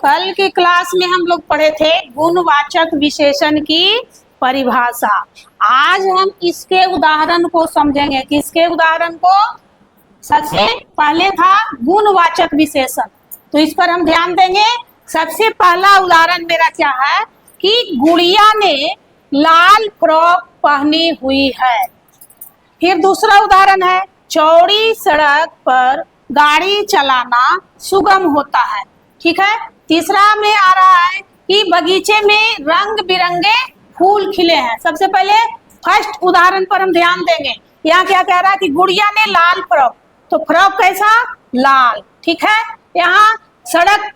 कल की क्लास में हम लोग पढ़े थे गुणवाचक विशेषण की परिभाषा। आज हम इसके उदाहरण को समझेंगे। किसके उदाहरण को? सबसे पहले था गुणवाचक विशेषण, तो इस पर हम ध्यान देंगे। सबसे पहला उदाहरण मेरा क्या है कि गुड़िया ने लाल फ्रॉक पहनी हुई है। फिर दूसरा उदाहरण है चौड़ी सड़क पर गाड़ी चलाना सुगम होता है। ठीक है। तीसरा में आ रहा है कि बगीचे में रंग बिरंगे फूल खिले हैं। सबसे पहले फर्स्ट उदाहरण पर हम ध्यान देंगे। यहाँ क्या कह रहा है कि गुड़िया ने लाल फ्रॉक, तो फ्रॉक कैसा? लाल। ठीक है। यहाँ सड़क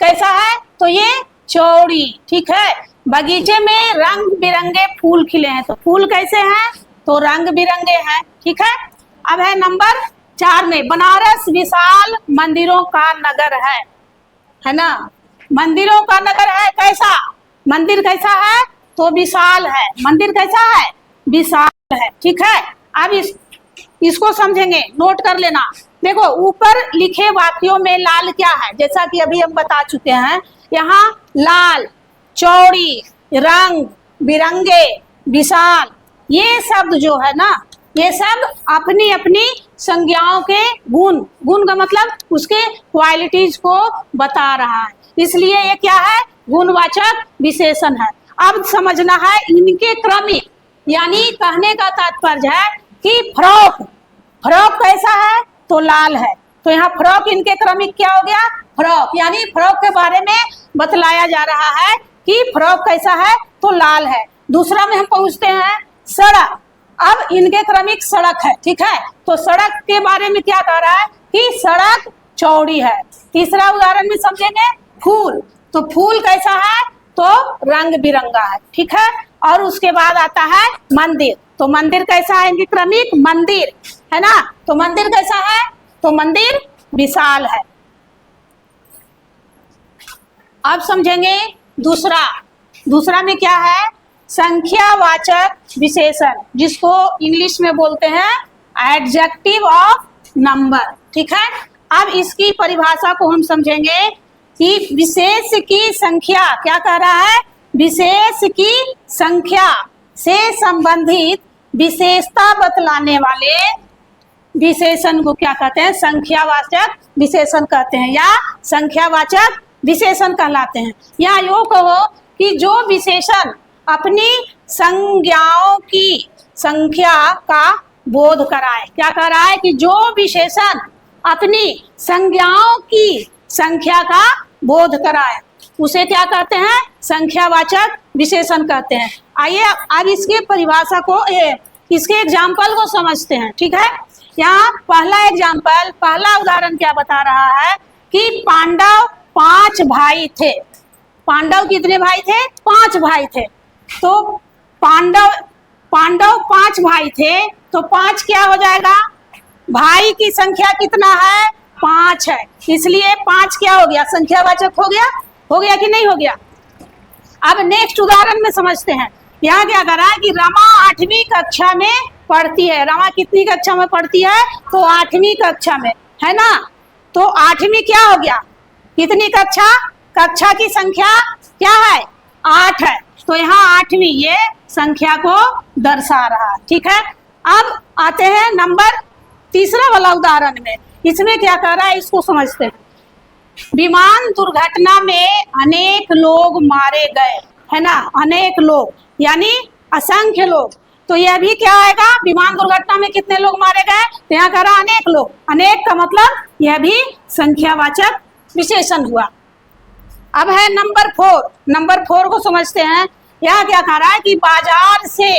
कैसा है? तो ये चौड़ी। ठीक है। बगीचे में रंग बिरंगे फूल खिले हैं, तो फूल कैसे हैं? तो रंग बिरंगे हैं। ठीक है। अब है नंबर 4 में बनारस विशाल मंदिरों का नगर है ना। मंदिरों का नगर है। कैसा मंदिर कैसा है? तो विशाल है। मंदिर कैसा है? विशाल है। ठीक है। अब इसको समझेंगे, नोट कर लेना। देखो ऊपर लिखे वाक्यों में लाल क्या है, जैसा कि अभी हम बता चुके हैं। यहाँ लाल, चौड़ी, रंग बिरंगे, विशाल, ये शब्द जो है ना, ये सब अपनी अपनी संज्ञाओं के गुण का मतलब उसके क्वालिटीज को बता रहा है, इसलिए ये क्या है? गुणवाचक विशेषण है। अब समझना है इनके क्रमिक, यानी कहने का तात्पर्य है कि फ्रॉक कैसा है? तो लाल है। तो यहाँ फ्रॉक इनके क्रमिक क्या हो गया? फ्रॉक, यानी फ्रॉक के बारे में बतलाया जा रहा है कि फ्रॉक कैसा है? तो लाल है। दूसरा में हम पहुंचते हैं सड़क। अब इनके क्रमिक सड़क है। ठीक है। तो सड़क के बारे में क्या कह रहा है कि सड़क चौड़ी है। तीसरा उदाहरण में समझेंगे फूल, तो फूल कैसा है? तो रंग बिरंगा है। ठीक है। और उसके बाद आता है मंदिर, तो मंदिर कैसा है? इनके क्रमिक मंदिर है ना। तो मंदिर कैसा है? तो मंदिर विशाल है। अब समझेंगे दूसरा में क्या है? संख्यावाचक विशेषण, जिसको इंग्लिश में बोलते हैं एडजेक्टिव ऑफ नंबर। ठीक है। अब इसकी परिभाषा को हम समझेंगे कि विशेष की संख्या, क्या कह रहा है? विशेष की संख्या से संबंधित विशेषता बतलाने वाले विशेषण को क्या कहते हैं? संख्यावाचक विशेषण कहते हैं या संख्यावाचक विशेषण कहलाते हैं। या यूं कहो कि जो विशेषण अपनी संज्ञाओं की संख्या का बोध कराए। क्या कह रहा है कि जो विशेषण अपनी संज्ञाओं की संख्या का बोध कराए उसे क्या कहते हैं? संख्यावाचक विशेषण कहते हैं। आइए अब इसके परिभाषा को, इसके एग्जाम्पल को समझते हैं। ठीक है। यहाँ पहला उदाहरण क्या बता रहा है कि पांडव 5 भाई थे। पांडव कितने भाई थे? 5 भाई थे। तो पांडव 5 भाई थे, तो 5 क्या हो जाएगा? भाई की संख्या कितना है? 5 है, इसलिए 5 क्या हो गया? संख्यावाचक हो गया कि नहीं हो गया? अब नेक्स्ट उदाहरण में समझते हैं। यहाँ क्या कर रहा है कि रमा 8वीं कक्षा में पढ़ती है। रमा कितनी कक्षा में पढ़ती है? तो 8वीं कक्षा में, है ना। तो 8वीं क्या हो गया? कितनी कक्षा? कक्षा की संख्या क्या है? 8 है। तो यहाँ 8वीं ये संख्या को दर्शा रहा है। ठीक है। अब आते हैं नंबर तीसरा वाला उदाहरण में। इसमें क्या कर रहा है, इसको समझते हैं। विमान दुर्घटना में अनेक लोग मारे गए, है ना। अनेक लोग यानी असंख्य लोग। तो यह भी क्या आएगा? विमान दुर्घटना में कितने लोग मारे गए? तो यहाँ कह रहा अनेक लोग। अनेक का मतलब यह भी संख्यावाचक विशेषण हुआ। अब है नंबर 4 को समझते हैं। यहाँ क्या कह रहा है कि बाजार से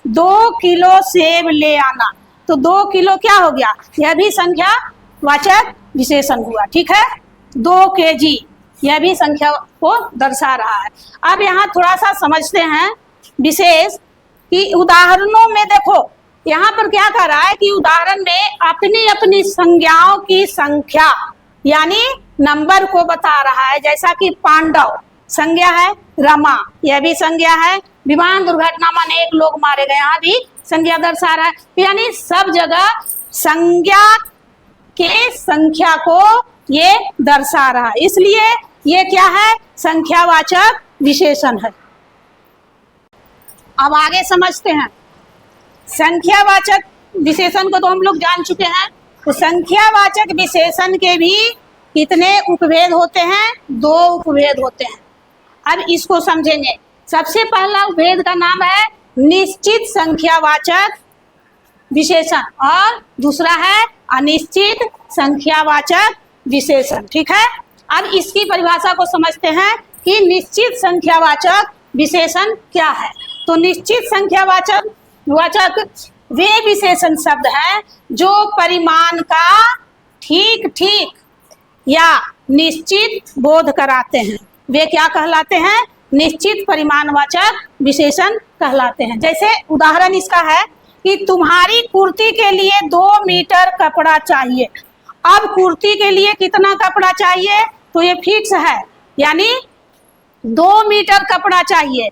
2 किलो सेब ले आना। तो 2 किलो क्या हो गया? यह भी संख्यावाचक विशेषण हुआ। ठीक है। 2 केजी, यह भी संख्या को दर्शा रहा है। अब यहाँ थोड़ा सा समझते हैं विशेष कि उदाहरणों में देखो यहाँ पर क्या कर रहा है कि उदाहरण में अपनी अपनी संज्ञाओं की संख्या यानी नंबर को बता रहा है। जैसा कि पांडव संज्ञा है, रमा यह भी संज्ञा है, विमान दुर्घटना में अनेक लोग मारे गए, यहाँ भी संज्ञा दर्शा रहा है। यानी सब जगह संज्ञा के संख्या को ये दर्शा रहा है, इसलिए ये क्या है, संख्यावाचक विशेषण है। अब आगे समझते हैं। संख्यावाचक विशेषण को तो हम लोग जान चुके हैं, तो संख्यावाचक विशेषण के भी कितने उपभेद होते हैं, 2 उपभेद होते हैं। अब इसको समझेंगे। सबसे पहला उपभेद का नाम है निश्चित संख्यावाचक विशेषण और दूसरा है अनिश्चित संख्यावाचक विशेषण। ठीक है, अब इसकी परिभाषा को समझते हैं कि निश्चित संख्यावाचक विशेषण क्या है। तो निश्चित संख्यावाचक वे विशेषण शब्द हैं जो परिमाण का ठीक ठीक या निश्चित बोध कराते हैं। वे क्या कहलाते हैं, निश्चित परिमाणवाचक विशेषण कहलाते हैं। जैसे उदाहरण इसका है कि तुम्हारी कुर्ती के लिए 2 मीटर कपड़ा चाहिए। अब कुर्ती के लिए कितना कपड़ा चाहिए, तो ये फिक्स है, यानी 2 मीटर कपड़ा चाहिए।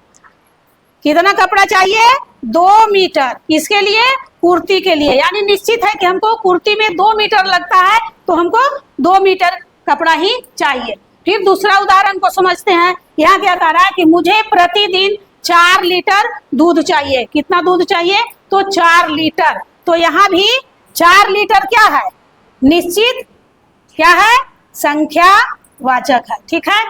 कितना कपड़ा चाहिए, 2 मीटर। इसके लिए, कुर्ती के लिए, यानी निश्चित है कि हमको कुर्ती में 2 मीटर लगता है, तो हमको 2 मीटर कपड़ा ही चाहिए। फिर दूसरा उदाहरण को समझते हैं। यहाँ क्या कह रहा है कि मुझे प्रतिदिन 4 लीटर दूध चाहिए। कितना दूध चाहिए, तो 4 लीटर। तो यहाँ भी 4 लीटर क्या है, निश्चित क्या है, संख्यावाचक है। ठीक है।